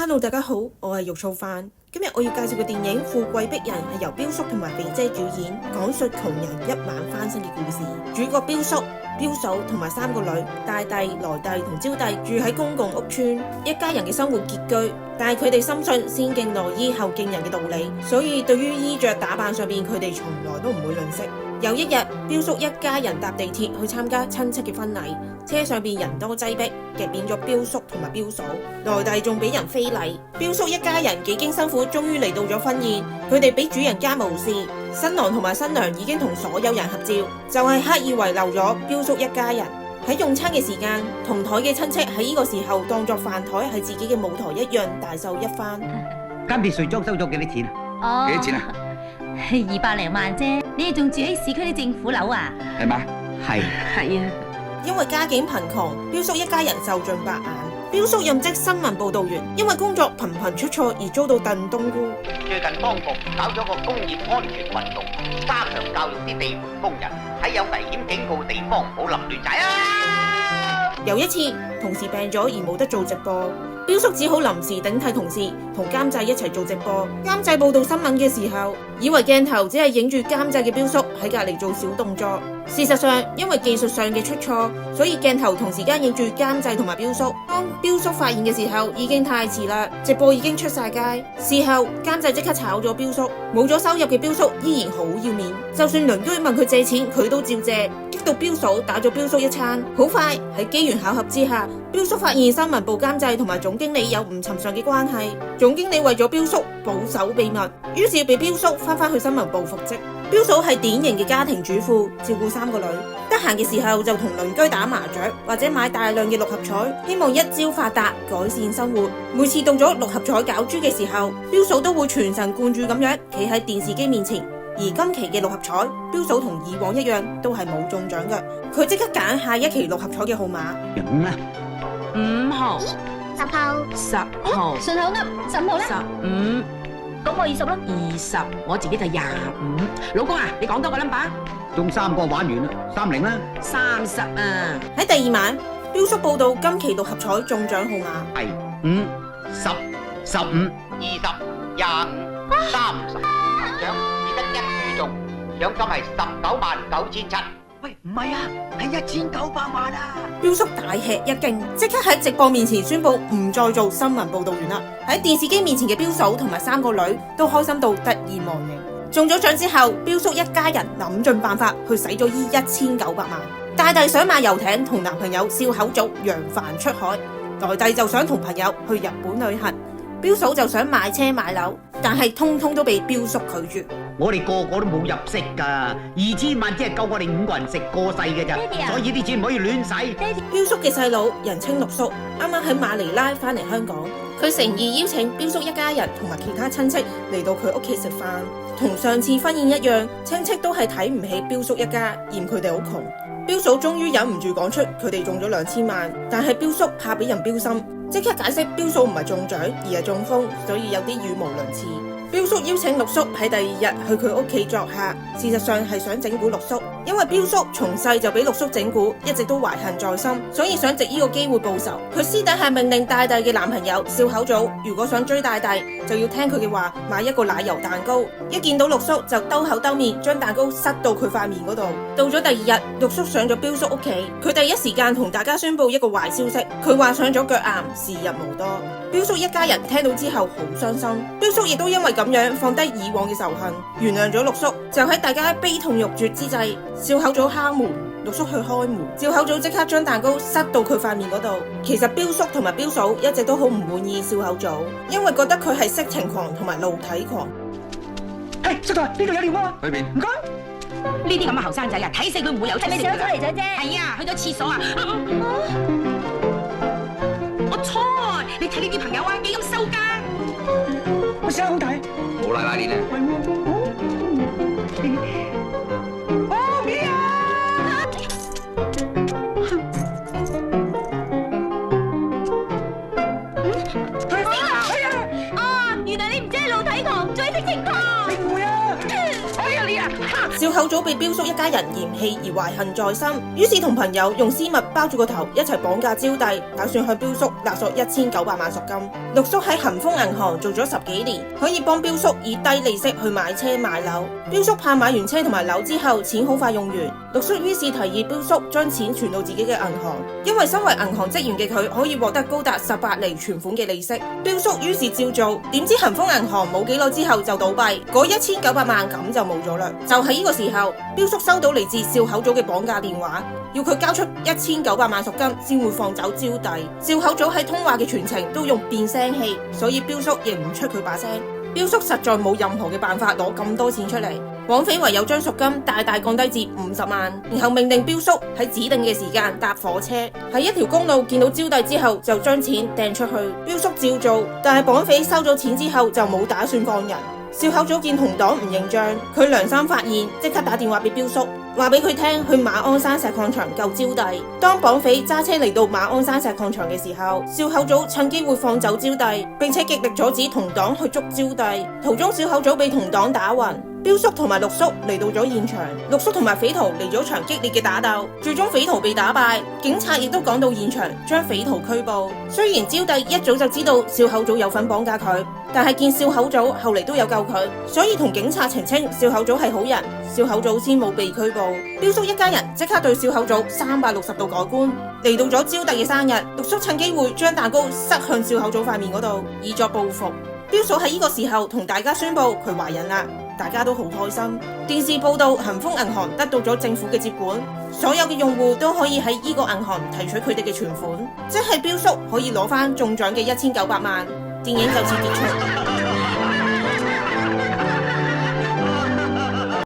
Hello，大家好，我係肉燥飯。今日我要介紹嘅電影《富貴逼人》係由彪叔同埋肥姐主演，講述窮人一晚翻身嘅故事。主角彪叔、彪嫂同埋3個女大弟、來弟同招弟住喺公共屋邨，一家人嘅生活拮據，但係佢哋深信先敬羅衣後敬人嘅道理，所以對於衣着打扮上邊，佢哋從來都唔會吝嗇。有一日，彪叔一家人搭地鐵去參加親戚嘅婚禮，車上邊人多擠迫，夾變咗彪叔同埋彪嫂，來弟仲俾人非禮。彪叔一家人幾經辛苦，終於嚟到咗婚宴，佢哋俾主人家無視，新郎同埋新娘已經同所有人合照，就係刻意遺留咗彪叔一家人。喺用餐嘅時間，同台嘅親戚喺呢個時候當作飯台係自己嘅舞台一樣大秀一番。間別墅裝修咗幾多錢啊？幾多錢啊？200零萬啫，你哋仲住喺市區啲政府樓啊？係嘛？係啊。因為家境貧窮，彪叔一家人受盡白眼。彪叔任職新聞報道員，因為工作頻頻出錯而遭到燉冬菇。最近當局搞咗個工業安全運動，加強教育啲地盤工人喺有危險警告地方唔好淋亂踩啊！有一次，同事病咗而冇得做直播，彪叔只好臨時頂替同事，同監製一齊做直播。監製報道新聞嘅時候，以為鏡頭只係影住監製嘅彪叔喺隔籬做小動作。事實上，因為技術上嘅出錯，所以鏡頭同時間影住監製同埋彪叔。當彪叔發現嘅時候，已經太遲啦，直播已經出晒街。事後，監製即刻炒咗彪叔，冇咗收入嘅彪叔依然好要面，就算鄰居問佢借錢，佢都照借。激到彪嫂打咗彪叔一餐。好快喺機緣巧合之下，彪叔發現新聞部監製同埋總經理有唔尋常嘅關係。總經理為咗彪叔保守秘密，於是被彪叔翻去新聞部復職。彪嫂係典型嘅家庭主婦，照顧3個女，得閒嘅時候就同鄰居打麻雀或者買大量嘅六合彩，希望一朝發達改善生活。每次到咗六合彩攪珠嘅時候，彪嫂都會全神貫注咁樣企喺電視機面前。而今期嘅六合彩，彪嫂同以往一樣都係冇中獎嘅，佢即刻揀下一期六合彩嘅號碼。5啊5號、10號、10號，順口噏15號啦。15，咁我20啦。20，我自己就25。老公啊，你講多個 number。中3個玩完啦，30啦。30啊。喺第2晚，彪叔報道今期六合彩中獎號碼係5、10、15、20、25、30，獎只得1注中，獎金係199700。喂，唔係啊，係1900萬啊！彪叔大吃一驚，即刻喺直播面前宣布唔再做新聞報道員啦。喺電視機面前嘅彪嫂同埋3個女都開心到突然忘形。中咗獎之後，彪叔一家人諗盡辦法去使咗依1900萬。大弟想買遊艇同男朋友笑口組揚帆出海，來弟就想同朋友去日本旅行，彪嫂就想買車買樓，但係通通都被彪叔拒絕。我哋個個都冇入息㗎，2000萬只係夠我哋5個人食過世嘅咋，所以啲錢唔可以亂使。彪叔嘅細佬人稱六叔，啱啱喺馬尼拉返嚟香港，佢誠意邀請彪叔一家人同埋其他親戚嚟到佢屋企食飯。同上次婚宴一樣，親戚都係睇唔起彪叔一家，嫌佢哋好窮。彪嫂終於忍唔住講出佢哋中咗2000萬，但係彪叔怕俾人標心，即刻解釋彪嫂唔係中獎而係中風，所以有啲語無倫次。彪叔邀請六叔喺第2日去佢屋企作客，事實上係想整蠱六叔，因為彪叔從細就俾六叔整蠱，一直都懷恨在心，所以想藉呢個機會報仇。佢私底下命令大弟嘅男朋友笑口組，如果想追大弟，就要聽佢嘅話，買一個奶油蛋糕。一見到六叔就兜口兜面將蛋糕塞到佢塊面嗰度。到咗第2日，六叔上咗彪叔屋企，佢第一時間同大家宣布一個壞消息，佢患上咗腳癌，時日無多。彪叔一家人聽到之後好傷心，彪叔亦都因為咁樣放低以往嘅仇恨，原諒咗六叔。就喺大家悲痛欲絕之際，笑口組敲門，六叔去開門，笑口組即刻將蛋糕塞到佢塊面嗰度。其實彪叔同埋彪嫂一直都好唔滿意笑口組，因為覺得佢係色情狂同埋露體狂。係，叔台呢度有電話，去邊？唔該。呢啲咁嘅後生仔啊，睇死佢唔會有出息㗎。係咪上咗嚟咗啫？係啊，去咗廁所啊。我錯，你睇呢啲朋友啊，幾咁收家。我聲好大。冇奶奶鏈啊！哦，咩啊？哦，原來你唔知係露體狂，仲係色情狂。你唔會啊？哎呀你啊！笑口組被彪叔一家人嫌棄而懷恨在心，於是同朋友用絲襪包住個頭一齊綁架招娣，打算向彪叔勒索1900萬贖金。陸叔喺恒豐銀行做咗10幾年，可以幫彪叔以低利息去買車買樓。彪叔怕買完車同埋樓之後錢好快用完，陸叔於是提議彪叔將錢存到自己嘅銀行，因為身為銀行職員嘅佢可以獲得高達18厘存款嘅利息。彪叔於是照做，點知恒豐銀行冇幾耐之後就倒閉，嗰1900萬咁就冇咗啦。就喺呢個時候，彪叔收到嚟自笑口組嘅綁架電話，要佢交出1900萬贖金先會放走招娣。笑口組喺通話嘅全程都用變聲器，所以彪叔認唔出佢把聲。彪叔實在冇任何嘅辦法攞咁多錢出嚟，綁匪唯有將贖金大大降低至50萬，然後命令彪叔喺指定嘅時間搭火車，喺一條公路見到招娣之後就將錢掟出去。彪叔照做，但係綁匪收咗錢之後就冇打算放人。笑口組見同黨唔認賬，佢良心發現，即刻打電話俾彪叔，話俾佢聽去馬鞍山石礦場救招娣。當綁匪揸車嚟到馬鞍山石礦場嘅時候，笑口組趁機會放走招娣，並且極力阻止同黨去捉招娣。途中笑口組被同黨打暈，彪叔同埋陸叔嚟到咗現場，陸叔同埋匪徒嚟咗場激烈嘅打鬥，最終匪徒被打敗，警察亦都趕到現場將匪徒拘捕。雖然招娣一早就知道笑口組有份綁架佢，但係見笑口組後嚟都有救佢，所以同警察澄清笑口組係好人，笑口組先冇被拘捕。彪叔一家人即刻對笑口組360度改觀。嚟到咗招娣嘅生日，陸叔趁機會將蛋糕塞向笑口組塊面嗰度，以作報復。彪叔喺呢個時候同大家宣布佢懷孕啦，大家都好開心。電視報道恒豐銀行得到咗政府嘅接管，所有嘅用戶都可以喺呢個銀行提取佢哋嘅存款，即係彪叔可以攞翻中獎嘅1900萬。電影就此結束。